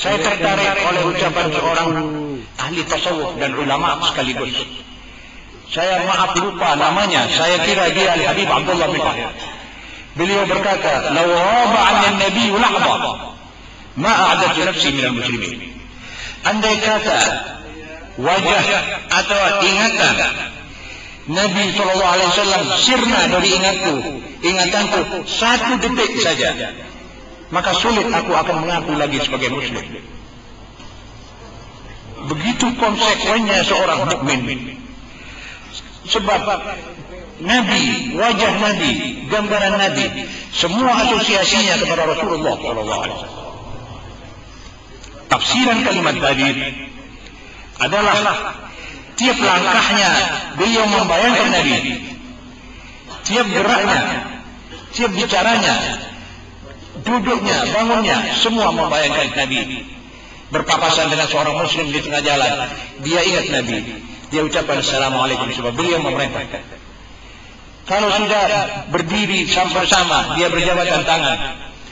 Saya tertarik oleh ucapan seorang ahli tasawuf dan ulama sekaligus. Saya maaf lupa namanya. Saya kira dia Al-Habib Abdullah bin Wahid. Beliau berkata, "Law ghaba 'anni an-nabi lahza, ma a'dadtu nafsi minal muslimin." Andai kata wajah atau ingatan Nabi SAW sirna dari ingatanku 1 detik saja, maka sulit aku akan mengaku lagi sebagai muslim. Begitu konsekuennya seorang mukmin. Sebab Nabi, wajah Nabi, gambaran Nabi, semua asosiasinya kepada Rasulullah SAW. Tafsiran kalimat tadi adalah tiap langkahnya beliau membayangkan Nabi, tiap geraknya, tiap bicaranya, duduknya, bangunnya, semua membayangkan Nabi. Berpapasan dengan seorang muslim di tengah jalan, dia ingat Nabi, dia ucapkan Assalamualaikum, sebab beliau memerintahkan. Kalau sudah berdiri bersama, dia berjabatan tangan,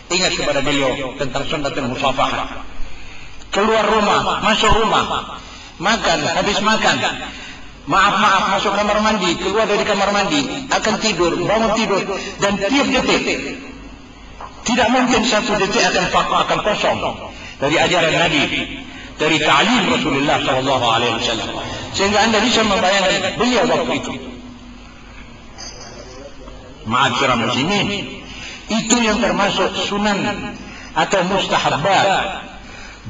ingat kepada beliau tentang sunnatul musafahah. Keluar rumah, masuk rumah, makan, habis makan, maaf, masuk kamar mandi, keluar dari kamar mandi, akan tidur, bangun tidur, dan tiap detik, tidak mungkin 1 detik akan kosong dari ajaran Nabi, dari ta'lim Rasulullah SAW. Sehingga Anda bisa membayangkan beliau waktu itu. Ma'asyiral muslimin, itu yang termasuk sunan atau mustahabbat,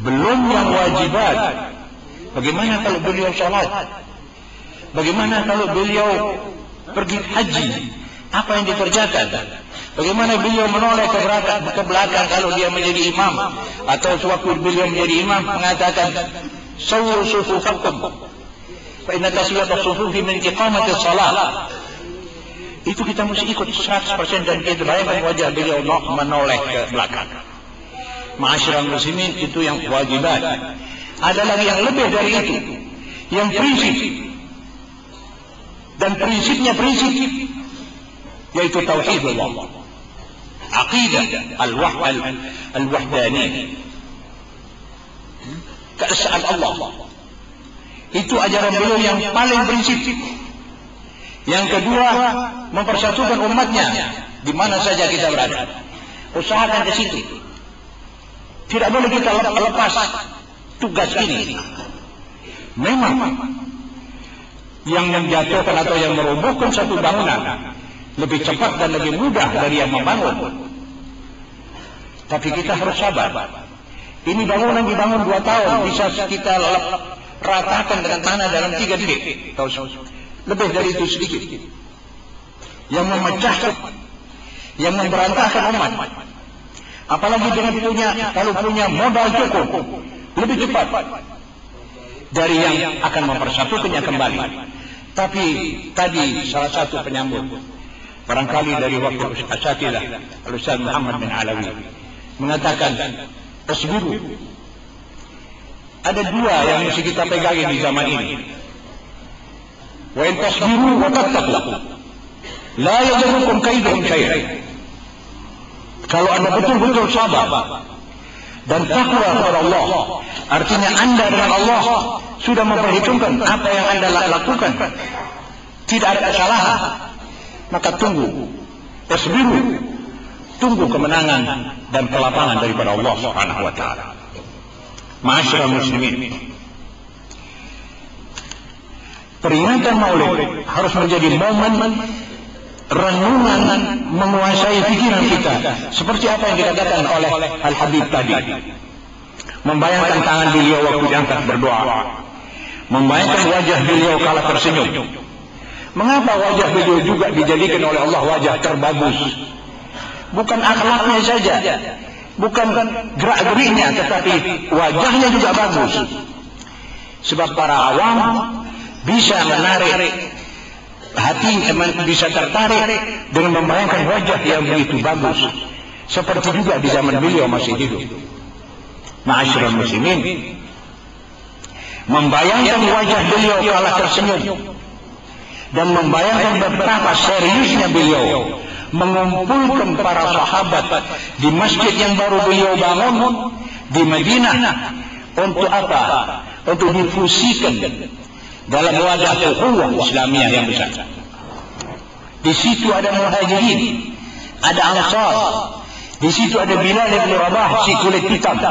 belum yang wajibat. Bagaimana kalau beliau sholat? Bagaimana kalau beliau pergi haji? Apa yang dikerjakan? Bagaimana beliau menoleh ke belakang kalau dia menjadi imam, atau sewaktu beliau menjadi imam mengatakan sawwu sufufakum fa inna taswiyata sufufi min iqamati shalah. Itu kita mesti ikut 100%, dan kita bayangkan wajah beliau menoleh ke belakang. Ma'asyiral muslimin, itu yang wajibat. Ada lagi yang lebih dari itu, yang prinsip, dan prinsipnya prinsip, yaitu tauhidullah, aqidah al-wahdaniyah, keesaan Allah. Itu ajaran beliau yang paling prinsip. Yang kedua, mempersatukan umatnya di mana saja kita berada. Usahakan ke situ. Tidak boleh kita lepas tugas ini. Memang yang menjatuhkan atau yang merobohkan satu bangunan lebih cepat dan lebih mudah dari yang membangun. Tapi kita harus sabar. Ini bangunan dibangun 2 tahun, bisa kita ratakan dengan tanah dalam 3 detik. Lebih dari itu sedikit. Yang memecahkan, yang memberantakan umat. Apalagi kalau punya modal cukup, lebih cepat dari yang akan mempersatukannya kembali. Tapi tadi salah satu penyambut, barangkali dari waktu Asatilah, Al-Ustaz Muhammad bin Alawi, mengatakan tasbiru. Ada 2 yang mesti kita pegangi di zaman ini. Wa in tasbiru wa tattaqu la yadurukum kaiduhum syai'an. Kalau Anda betul-betul sabar dan takwa kepada Allah, artinya Anda dengan Allah sudah memperhitungkan apa yang Anda lakukan, tidak ada kesalahan, maka tasbiru, tunggu kemenangan dan kelapangan daripada Allah Subhanahu wa taala. Ma'asyiral muslimin, peringatan Maulid harus menjadi momen renungan menguasai pikiran kita, seperti apa yang dikatakan oleh Al-Habib tadi. Membayangkan tangan beliau waktu diangkat berdoa, membayangkan wajah beliau kala tersenyum. Mengapa wajah beliau juga dijadikan oleh Allah wajah terbagus? Bukan akhlaknya saja, bukan gerak-geriknya, tetapi wajahnya juga bagus. Sebab para awam bisa menarik hati, bisa tertarik dengan membayangkan wajah yang begitu bagus, seperti juga di zaman beliau masih hidup. Ma'asyiral muslimin, membayangkan wajah beliau kala tersenyum dan membayangkan betapa seriusnya beliau mengumpulkan para sahabat di masjid yang baru beliau bangun di Madinah. Untuk apa? Untuk difusikan dalam wadah ukhuwah Islamiyah yang besar. Di situ ada Muhajirin, ada Ansar. Di situ ada Bilal bin Rabah, si kulit hitam.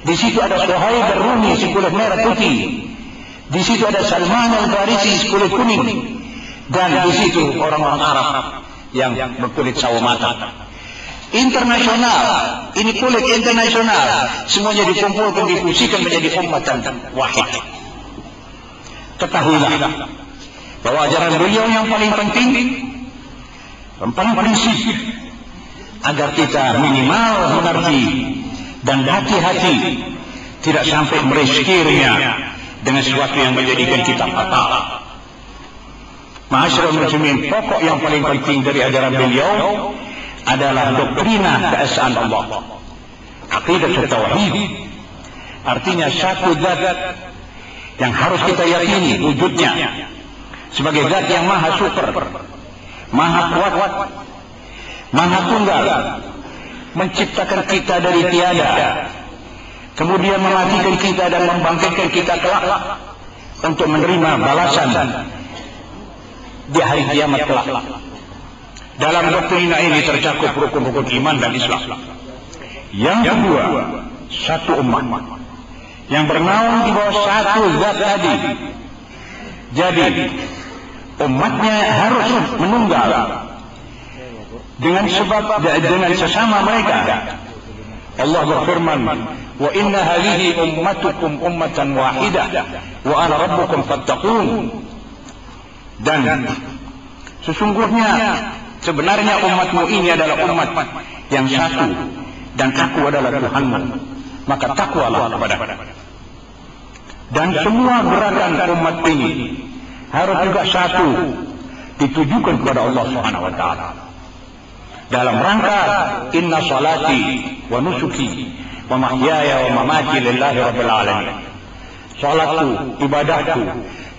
Di situ ada Suhaib Ar-Rumi, si kulit merah putih. Di situ ada Salman Al-Farisi, si kulit kuning. Dan di situ orang-orang Arab yang berkulit sawo mata. Internasional, ini kulit internasional, semuanya dikumpulkan, difusikan menjadi ummatan wahid. Ketahuilah bahwa ajaran beliau yang paling penting, yang paling prinsip, agar kita minimal mengerti dan hati-hati, tidak sampai mereskirnya dengan sesuatu yang menjadikan kita fatal. Ma'asyiral muslimin, pokok yang paling penting dari ajaran beliau adalah doktrina keesaan Allah. Aqidah tauhid, artinya satu zat yang harus kita yakini wujudnya sebagai zat yang maha super, maha kuat, maha tunggal, menciptakan kita dari tiada, kemudian mematikan kita dan membangkitkan kita kelak untuk menerima balasan di hari kiamat kelak. Dalam doktrina ini tercakup rukun-rukun iman dan Islam. Yang kedua, satu umat yang bernaung di bawah satu zat tadi. Jadi umatnya harus menunggal dengan sebab dengan sesama mereka. Allah berfirman, wa inna hadhihi ummatukum ummatan wahidah wa ana rabbukum fattaqun. Dan sesungguhnya sebenarnya umatmu ini adalah umat yang satu dan aku adalah Tuhanmu, maka takwalah kepada-Ku. Dan semua gerakan umat ini harus juga satu, ditujukan kepada Allah Subhanahu wa taala. Dalam rangka inna salati wa nusuki wa mahyaya wa mamati lillahi rabbil alamin. Salatku, ibadahku,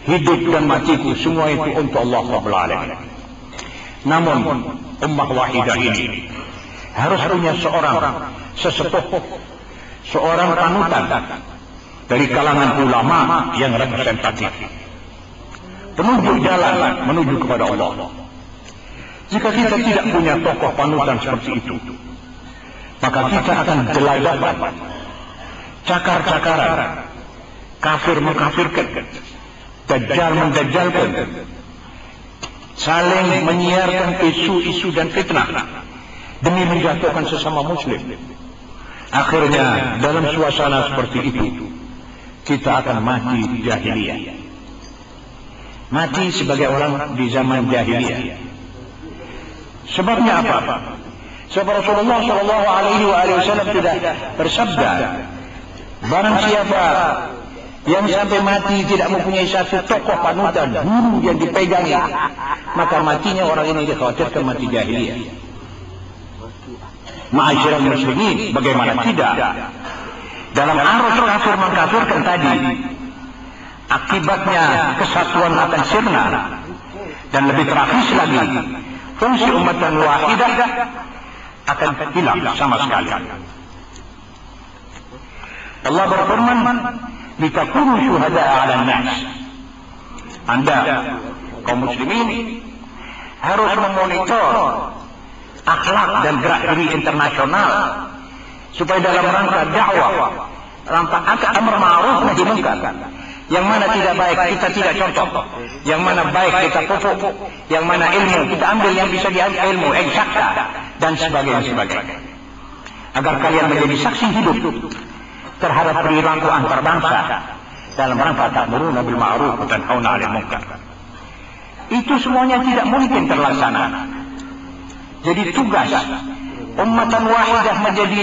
hidup dan matiku semua itu untuk Allah Rabbul Alamin. Namun ummah wahidah ini harus punya seorang sesepuh, seorang panutan dari kalangan ulama yang representatif, penunjuk jalan menuju kepada Allah. Jika kita tidak punya tokoh panutan seperti itu, maka kita akan gelagapan, cakar-cakaran, kafir mengkafirkan, dajjal mendajjalkan, saling menyiarkan isu-isu dan fitnah demi menjatuhkan sesama muslim. Akhirnya dalam suasana seperti itu kita akan mati jahiliyah, mati sebagai orang di zaman jahiliyah. Sebabnya apa? Sebab Rasulullah Shallallahu Alaihi Wasallam sudah bersabda, barang siapa yang sampai mati tidak mempunyai satu tokoh panutan, guru yang dipegangi, maka matinya orang ini dikhawatirkan mati jahiliyah. Ma'asyiral muslimin, bagaimana tidak? Dalam arus kafir mengkafirkan tadi, akibatnya kesatuan akan sirna, dan lebih tragis lagi, fungsi ummatan wahidah akan hilang sama sekali. Allah berfirman, litakunu syuhada'a 'alan nas. Anda kaum muslimin harus memonitor akhlak dan gerak geri internasional supaya dalam rangka dakwah, rangka amar ma'ruf nahi munkar, yang mana tidak baik kita tidak contoh, yang mana baik kita pupuk, yang mana ilmu kita ambil yang bisa diambil ilmu eksakta dan sebagainya, agar kalian menjadi saksi hidup terhadap perilaku antar bangsa dalam rangka ta'muruna bil ma'ruf wa tanhauna 'anil munkar. Itu semuanya tidak mungkin terlaksana. Jadi tugas ummatan wahidah menjadi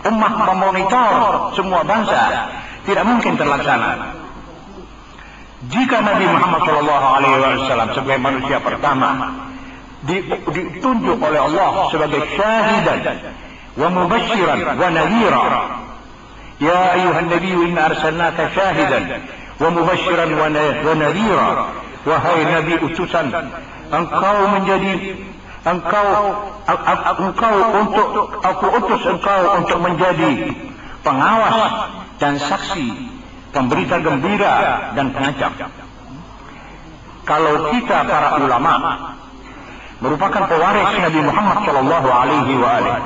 ummah memonitor semua bangsa tidak mungkin terlaksana jika Nabi Muhammad SAW sebagai manusia pertama ditunjuk oleh Allah sebagai syahidan wa mubasyiran wa nadhira. Ya ayuhan nabiyyu inna arsalnaka syahidan wa mubasyiran wa nadhira. Wahai Nabi utusan, aku utus engkau untuk menjadi pengawas dan saksi, pemberita gembira dan pengacam. Kalau kita para ulama merupakan pewaris Nabi Muhammad sallallahu alaihi wasallam,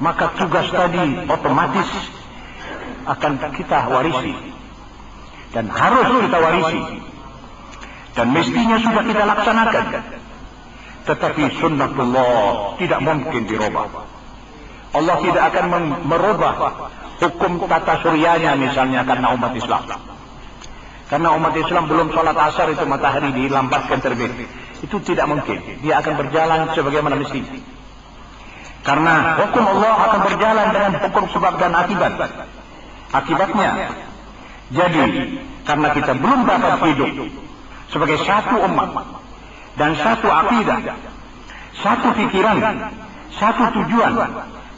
maka tugas tadi otomatis akan kita warisi dan harus kita warisi dan mestinya sudah kita laksanakan. Tetapi sunnatullah tidak mungkin dirubah. Allah tidak akan merubah hukum tata suryanya misalnya karena umat Islam. Karena umat Islam belum sholat asar itu matahari dilambatkan terbit. Itu tidak mungkin. Dia akan berjalan sebagaimana mestinya. Karena hukum Allah akan berjalan dengan hukum sebab dan akibat. Akibatnya, jadi karena kita belum dapat hidup sebagai satu umat dan satu akidah, satu pikiran, satu tujuan,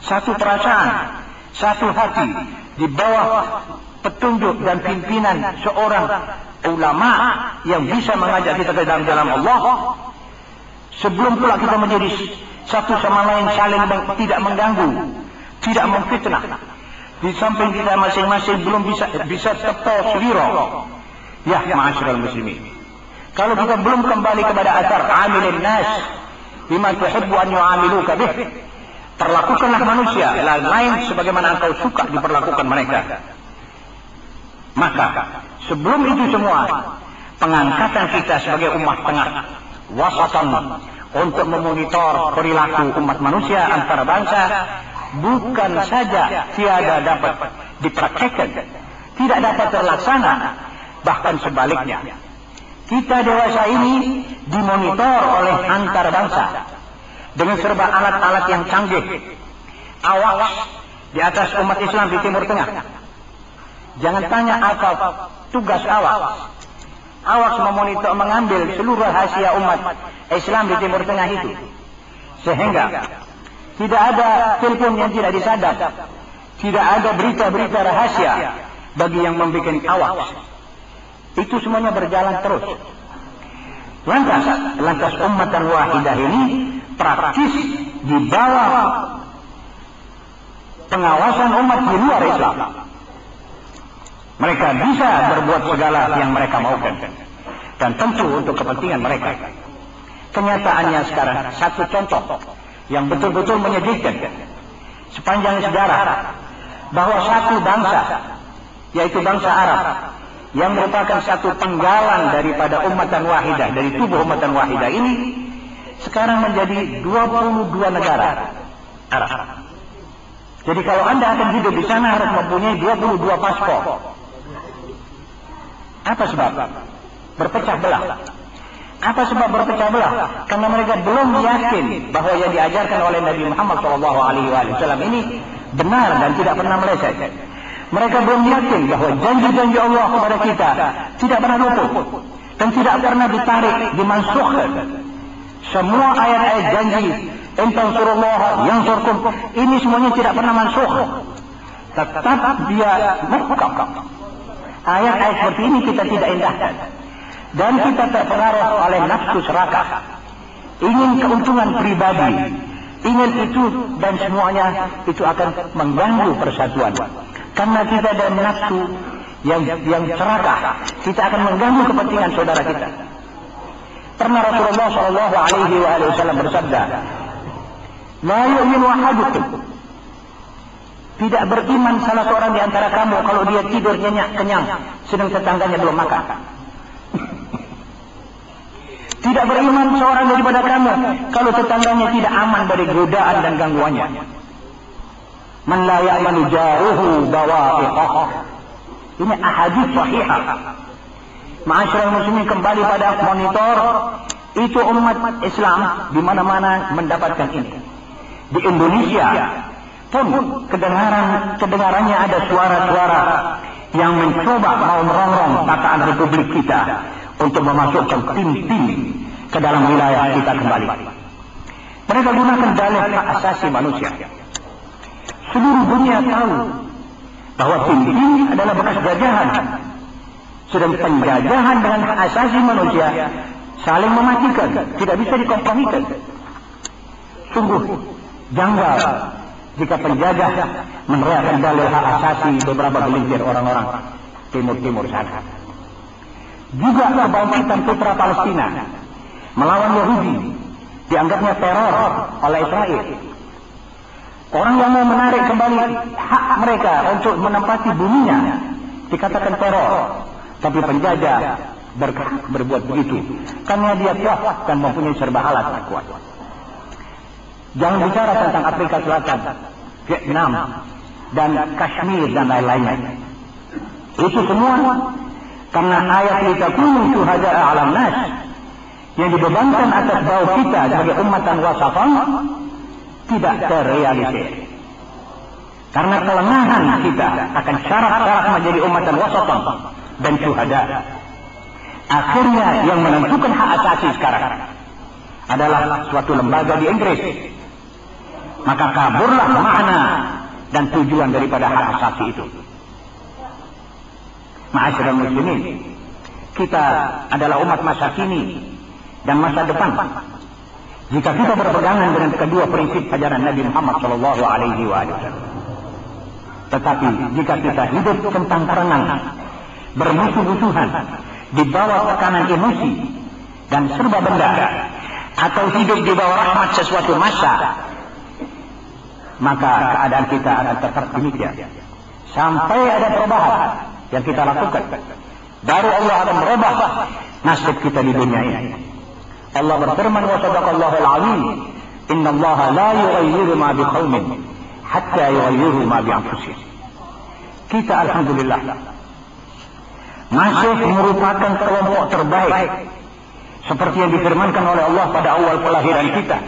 satu perasaan, satu hati di bawah petunjuk dan pimpinan seorang ulama yang bisa mengajak kita ke dalam jalan Allah. Sebelum pula kita menjadi satu sama lain saling tidak mengganggu, tidak memfitnah. Di samping kita masing-masing belum bisa tepo seliro. Ya ma'asyiral muslimin, kalau kita belum kembali kepada asar amilin nas bima tuhibbu an yu'amiluka bih, perlakukanlah manusia lain sebagaimana engkau suka diperlakukan mereka. Maka sebelum itu semua, pengangkatan kita sebagai umat tengah wasatan untuk memonitor perilaku umat manusia antara bangsa bukan saja tiada dapat dipraktekkan, tidak dapat terlaksana, bahkan sebaliknya. Kita dewasa ini dimonitor oleh antar bangsa dengan serba alat-alat yang canggih. Awas di atas umat Islam di Timur Tengah. Jangan tanya apa tugas awas. Awas memonitor, mengambil seluruh rahasia umat Islam di Timur Tengah itu. Sehingga tidak ada telepon yang tidak disadap, tidak ada berita-berita rahasia bagi yang membuat awas. Itu semuanya berjalan terus. Lantas ummatan wahidah ini praktis di bawah pengawasan umat di luar Islam. Mereka bisa berbuat segala yang mereka maukan, dan tentu untuk kepentingan mereka. Kenyataannya sekarang satu contoh yang betul-betul menyedihkan sepanjang sejarah, bahwa satu bangsa, yaitu bangsa Arab, yang merupakan satu penggalan daripada ummatan wahidah, dari tubuh ummatan wahidah ini, sekarang menjadi 22 negara Arab. Jadi kalau Anda akan hidup di sana harus mempunyai 22 paspor. Apa sebab? Berpecah belah. Apa sebab berpecah belah? Karena mereka belum yakin bahwa yang diajarkan oleh Nabi Muhammad SAW ini benar dan tidak pernah meleset. Mereka belum yakin bahwa janji-janji Allah kepada kita tidak pernah luput dan tidak pernah ditarik, dimansukhkan. Semua ayat-ayat janji, "Intan surullah yang surkum," ini semuanya tidak pernah mansukh. Tetap dia muhkam. Ayat-ayat seperti ini kita tidak indahkan. Dan kita terpengaruh oleh nafsu serakah. Ingin keuntungan pribadi. Ingin itu dan semuanya itu akan mengganggu persatuan. Karena kita ada nafsu yang serakah. Kita akan mengganggu kepentingan saudara kita. Pernah Rasulullah SAW bersabda, "La yu'minu ahadukum." Tidak beriman salah seorang di antara kamu kalau dia tidur nyenyak kenyang sedang tetangganya belum makan. Tidak beriman seorang daripada kamu kalau tetangganya tidak aman dari godaan dan gangguannya. Man la ya'manu jaruhu bawa'iqah. Ini ahadits sahihah. Ma'asyiral muslimin, kembali pada monitor, itu umat Islam di mana-mana mendapatkan ini. Di Indonesia pun kedengarannya ada suara-suara yang mencoba mau merongrong tataan republik kita untuk memasukkan tim-tim ke dalam wilayah kita kembali. Mereka gunakan dalih hak asasi manusia. Seluruh dunia tahu bahwa tim-tim adalah bekas jajahan. Sedang penjajahan dengan hak asasi manusia saling mematikan, tidak bisa dikompromikan. Sungguh janggal jika penjajah meneriakkan dalil hak asasi beberapa gelintir orang-orang timur sana. Juga kebangkitan putra Palestina melawan Yahudi dianggapnya teror oleh Israel. Orang yang mau menarik kembali hak mereka untuk menempati buminya dikatakan teror, tapi penjajah berbuat begitu karena dia kuat dan mempunyai serba alat kuat. Jangan bicara tentang Afrika Selatan, Vietnam, dan Kashmir dan lain-lainnya. Itu semua karena ayat litakunu syuhada'a 'alan nas yang dibebankan atas bau kita sebagai ummatan wasatan tidak terrealisir. Karena kelengahan kita akan syarat-syarat menjadi ummatan wasatan dan syuhada. Akhirnya yang menentukan hak asasi sekarang adalah suatu lembaga di Inggris. Maka kaburlah makna dan tujuan daripada hak asasi itu. Ma'asyiral muslimin, kita adalah umat masa kini dan masa depan. Jika kita berpegangan dengan kedua prinsip ajaran Nabi Muhammad SAW. Tetapi jika kita hidup tentang perenang, bermusuh-musuhan, di bawah tekanan emosi dan serba benda, atau hidup di bawah rahmat sesuatu masa, maka keadaan kita akan tetap demikian sampai ada perubahan yang kita lakukan. Baru Allah akan merubah nasib kita di dunia ini. Allah berfirman, wa sadaqallahul azim, innallaha la yughayyiru ma biqaumin hatta yughayyiru ma bi anfusihim. Kita alhamdulillah masih merupakan kelompok terbaik seperti yang difirmankan oleh Allah pada awal kelahiran kita.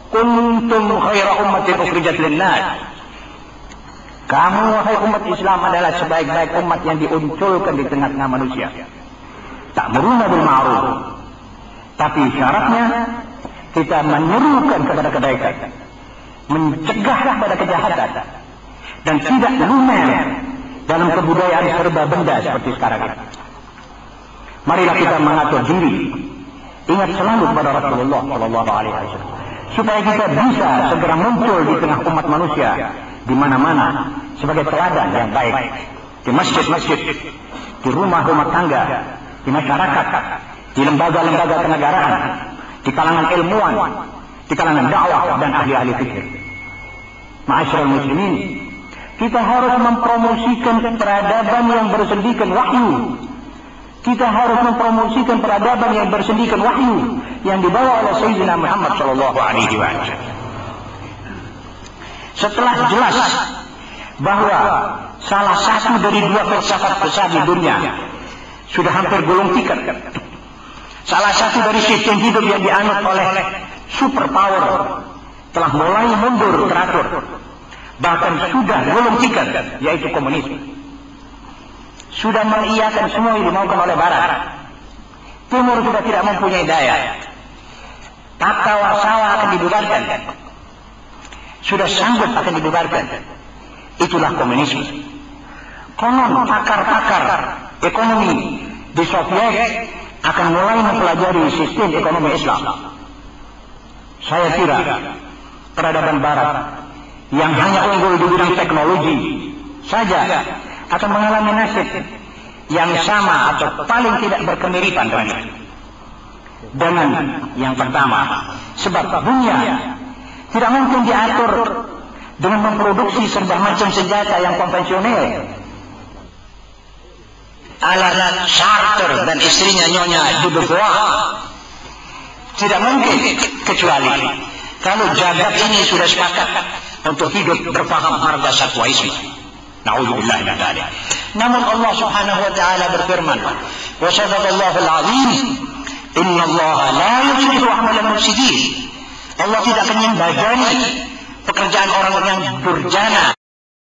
Kuntum khaira ummatin ukhrijat lin-nas. Kamu wahai umat Islam adalah sebaik-baik umat yang diunculkan di tengah-tengah manusia. Ta'muruna bil ma'ruf. Tapi syaratnya kita menyerukan kepada kebaikan, mencegah pada kejahatan, dan tidak lumer dalam kebudayaan serba benda seperti sekarang ini. Marilah kita mengatur diri, ingat selalu kepada Rasulullah SAW, supaya kita bisa segera muncul di tengah umat manusia di mana-mana sebagai teladan yang baik, di masjid-masjid, di rumah-rumah tangga, di masyarakat, di lembaga-lembaga kenegaraan, di kalangan ilmuwan, di kalangan dakwah dan ahli-ahli fikih. Ma'asyiral muslimin, kita harus mempromosikan peradaban yang bersendikan wahyu. Kita harus mempromosikan peradaban yang bersendikan wahyu yang dibawa oleh Sayyidina Muhammad SAW. Setelah jelas bahwa salah satu dari dua filsafat besar di dunia sudah hampir gulung tikar, salah satu dari sistem hidup yang dianut oleh superpower telah mulai mundur teratur, bahkan sudah gulung tikar, yaitu komunisme. Sudah mengiyakan semua yang dimaukan oleh Barat. Timur sudah tidak mempunyai daya. Tata warsawa akan dibubarkan. Sudah sanggup akan dibubarkan. Itulah komunisme. Konon pakar-pakar ekonomi di Soviet akan mulai mempelajari sistem ekonomi Islam. Saya kira peradaban Barat yang hanya unggul di bidang teknologi saja akan mengalami nasib yang sama atau paling tidak berkemiripan dengan yang pertama. Sebab dunia tidak mungkin diatur dengan memproduksi serba macam senjata yang konvensional. Ala Charter dan istrinya Nyonya Dubois tidak mungkin, kecuali kalau jagat ini sudah sepakat untuk hidup berpaham marga satwaisme. Na'udzubillah min dzalik. Namun Allah Subhanahu wa taala berfirman, "Wa sadaqallahul azim, innallaha la yuslihu 'amalan mufsidin." Allah tidak akan membajani pekerjaan orang yang durjana,